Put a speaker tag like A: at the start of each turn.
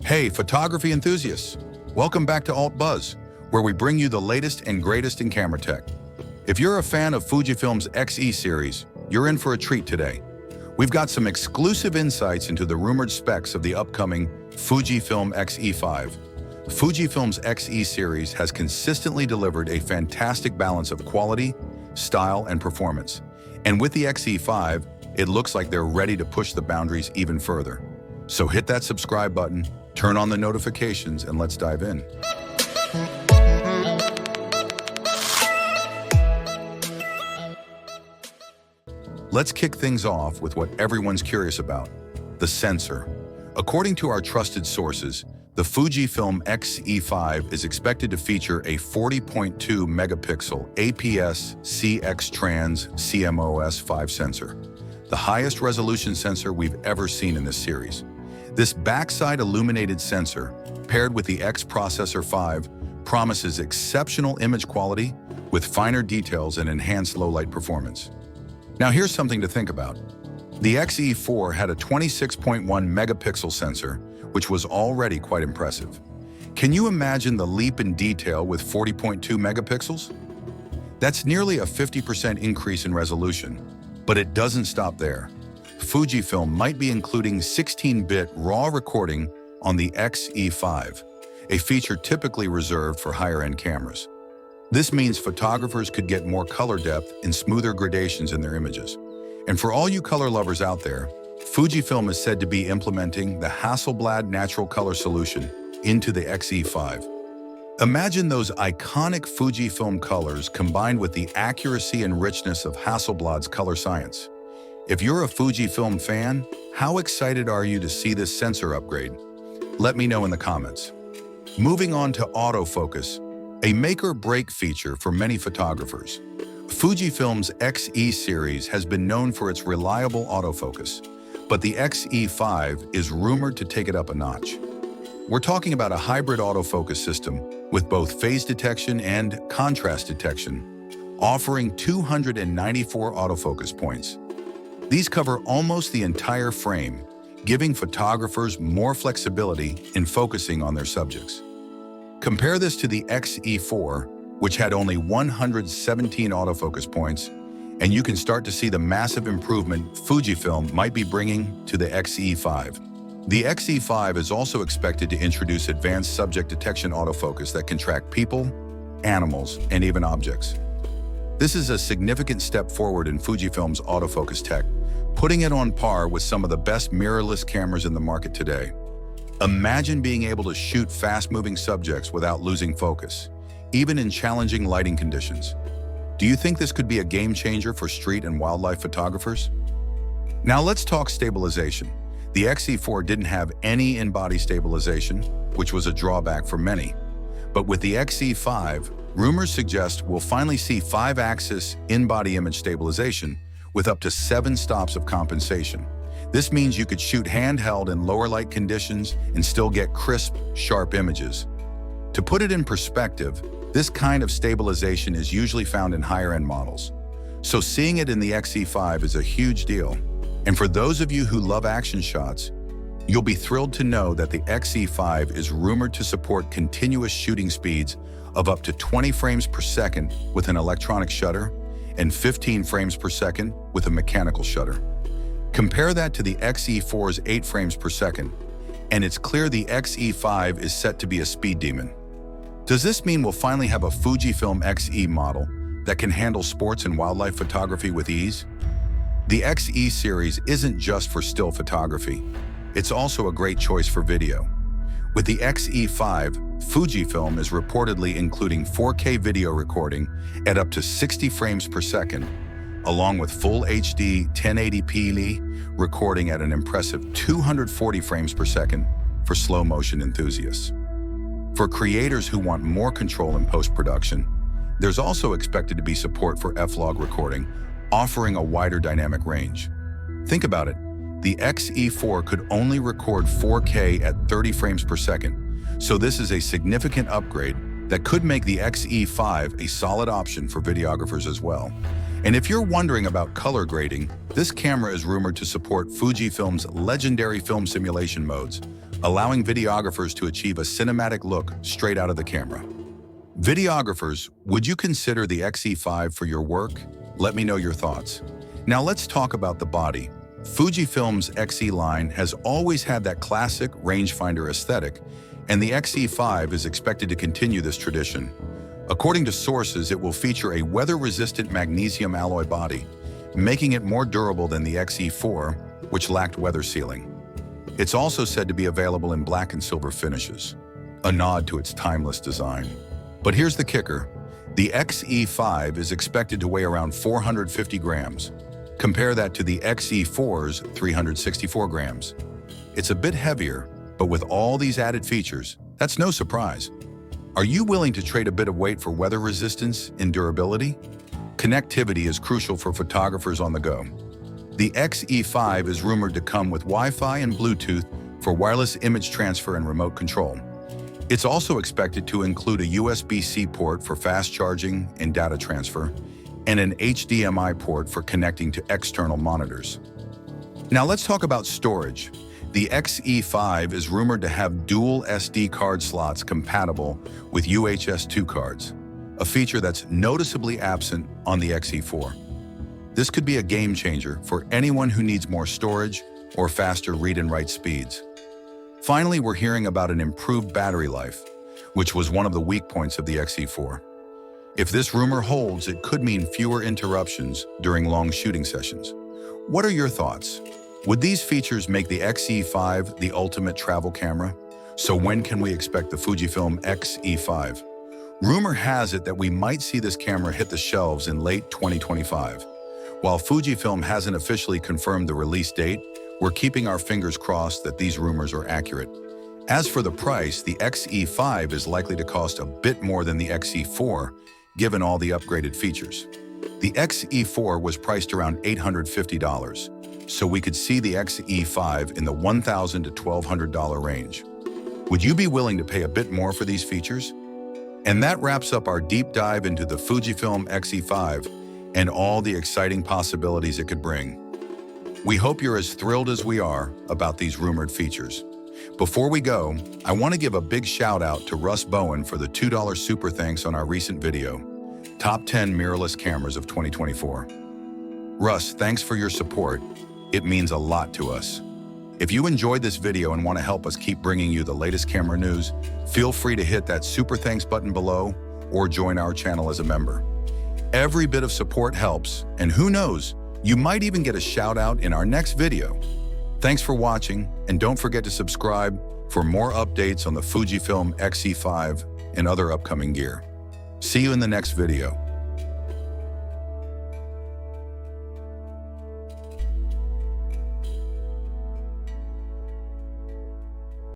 A: Hey, photography enthusiasts! Welcome back to Alt Buzz, where we bring you the latest and greatest in camera tech. If you're a fan of Fujifilm's X-E series, you're in for a treat today. We've got some exclusive insights into the rumored specs of the upcoming Fujifilm X-E5. Fujifilm's X-E series has consistently delivered a fantastic balance of quality, style, and performance. And with the X-E5, it looks like they're ready to push the boundaries even further. So hit that subscribe button, turn on the notifications, and let's dive in. Let's kick things off with what everyone's curious about, the sensor. According to our trusted sources, the Fujifilm X-E5 is expected to feature a 40.2 megapixel APS-C X-Trans CMOS 5 sensor, the highest resolution sensor we've ever seen in this series. This backside illuminated sensor, paired with the X Processor 5, promises exceptional image quality with finer details and enhanced low-light performance. Now here's something to think about. The X-E4 had a 26.1 megapixel sensor, which was already quite impressive. Can you imagine the leap in detail with 40.2 megapixels? That's nearly a 50% increase in resolution, but it doesn't stop there. Fujifilm might be including 16-bit RAW recording on the X-E5, a feature typically reserved for higher-end cameras. This means photographers could get more color depth and smoother gradations in their images. And for all you color lovers out there, Fujifilm is said to be implementing the Hasselblad natural color solution into the X-E5. Imagine those iconic Fujifilm colors combined with the accuracy and richness of Hasselblad's color science. If you're a Fujifilm fan, how excited are you to see this sensor upgrade? Let me know in the comments. Moving on to autofocus, a make-or-break feature for many photographers. Fujifilm's X-E series has been known for its reliable autofocus, but the X-E5 is rumored to take it up a notch. We're talking about a hybrid autofocus system with both phase detection and contrast detection, offering 294 autofocus points. These cover almost the entire frame, giving photographers more flexibility in focusing on their subjects. Compare this to the X-E4, which had only 117 autofocus points, and you can start to see the massive improvement Fujifilm might be bringing to the X-E5. The X-E5 is also expected to introduce advanced subject detection autofocus that can track people, animals, and even objects. This is a significant step forward in Fujifilm's autofocus tech, putting it on par with some of the best mirrorless cameras in the market today. Imagine being able to shoot fast-moving subjects without losing focus, even in challenging lighting conditions. Do you think this could be a game changer for street and wildlife photographers? Now let's talk stabilization. The X-E4 didn't have any in-body stabilization, which was a drawback for many. But with the X-E5, rumors suggest we'll finally see 5-axis in-body image stabilization with up to 7 stops of compensation. This means you could shoot handheld in lower light conditions and still get crisp, sharp images. To put it in perspective, this kind of stabilization is usually found in higher-end models. So seeing it in the X-E5 is a huge deal. And for those of you who love action shots, you'll be thrilled to know that the X-E5 is rumored to support continuous shooting speeds of up to 20 frames per second with an electronic shutter and 15 frames per second with a mechanical shutter. Compare that to the X-E4's 8 frames per second, and it's clear the X-E5 is set to be a speed demon. Does this mean we'll finally have a Fujifilm X-E model that can handle sports and wildlife photography with ease? The X-E series isn't just for still photography. It's also a great choice for video. With the X-E5, Fujifilm is reportedly including 4K video recording at up to 60 frames per second, along with full HD 1080p recording at an impressive 240 frames per second for slow motion enthusiasts. For creators who want more control in post-production, there's also expected to be support for F-Log recording, offering a wider dynamic range. Think about it. The X-E4 could only record 4K at 30 frames per second, so this is a significant upgrade that could make the X-E5 a solid option for videographers as well. And if you're wondering about color grading, this camera is rumored to support Fujifilm's legendary film simulation modes, allowing videographers to achieve a cinematic look straight out of the camera. Videographers, would you consider the X-E5 for your work? Let me know your thoughts. Now let's talk about the body. Fujifilm's X-E line has always had that classic rangefinder aesthetic, and the X-E5 is expected to continue this tradition. According to sources, it will feature a weather-resistant magnesium alloy body, making it more durable than the X-E4, which lacked weather sealing. It's also said to be available in black and silver finishes, a nod to its timeless design. But here's the kicker. The X-E5 is expected to weigh around 450 grams. Compare that to the X-E4's 364 grams. It's a bit heavier, but with all these added features, that's no surprise. Are you willing to trade a bit of weight for weather resistance and durability? Connectivity is crucial for photographers on the go. The X-E5 is rumored to come with Wi-Fi and Bluetooth for wireless image transfer and remote control. It's also expected to include a USB-C port for fast charging and data transfer, and an HDMI port for connecting to external monitors. Now let's talk about storage. The X-E5 is rumored to have dual SD card slots compatible with UHS 2 cards, a feature that's noticeably absent on the X-E4. This could be a game changer for anyone who needs more storage or faster read and write speeds. Finally, we're hearing about an improved battery life, which was one of the weak points of the X-E4. If this rumor holds, it could mean fewer interruptions during long shooting sessions. What are your thoughts? Would these features make the X-E5 the ultimate travel camera? So when can we expect the Fujifilm X-E5? Rumor has it that we might see this camera hit the shelves in late 2025. While Fujifilm hasn't officially confirmed the release date, we're keeping our fingers crossed that these rumors are accurate. As for the price, the X-E5 is likely to cost a bit more than the X-E4, given all the upgraded features. The X-E4 was priced around $850, so we could see the X-E5 in the $1,000 to $1,200 range. Would you be willing to pay a bit more for these features? And that wraps up our deep dive into the Fujifilm X-E5 and all the exciting possibilities it could bring. We hope you're as thrilled as we are about these rumored features. Before we go, I want to give a big shout out to Russ Bowen for the $2 super thanks on our recent video, Top 10 Mirrorless Cameras of 2024. Russ, thanks for your support. It means a lot to us. If you enjoyed this video and want to help us keep bringing you the latest camera news, feel free to hit that super thanks button below or join our channel as a member. Every bit of support helps, and who knows, you might even get a shout out in our next video. Thanks for watching, and don't forget to subscribe for more updates on the Fujifilm X-E5 and other upcoming gear. See you in the next video.